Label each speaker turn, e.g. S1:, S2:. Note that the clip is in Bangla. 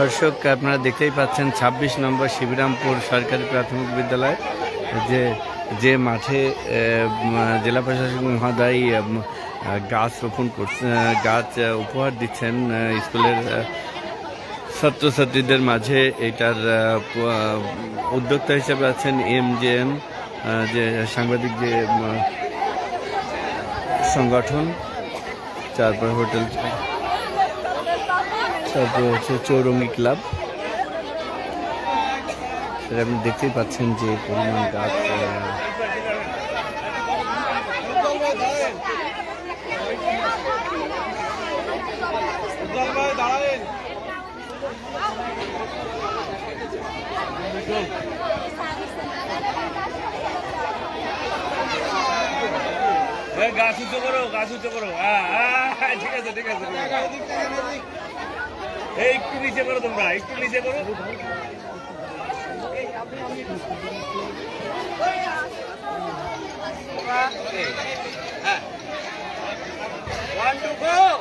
S1: দর্শক আপনারা দেখতেই পাচ্ছেন ২৬ নম্বর শিবিরামপুর সরকারি প্রাথমিক বিদ্যালয় যে মাঠে জেলা প্রশাসক মহোদয় গাছ রোপণ করছে, গাছ উপহার দিচ্ছেন স্কুলের ছাত্রছাত্রীদের মাঝে। এটার উদ্যোক্তা হিসেবে আছেন MJN, যে সাংবাদিক যে সংগঠন। তারপর হোটেল, তারপর হচ্ছে চৌরঙ্গি ক্লাব। সেটা আপনি দেখতেই পাচ্ছেন যে পরিমাণ গাছ।
S2: গাছ উঁচু করো, গাছ উঁচু করো। ঠিক আছে, ঠিক আছে। এই একটু নিচে করো, তোমরা একটু নিচে করো। One, two, go!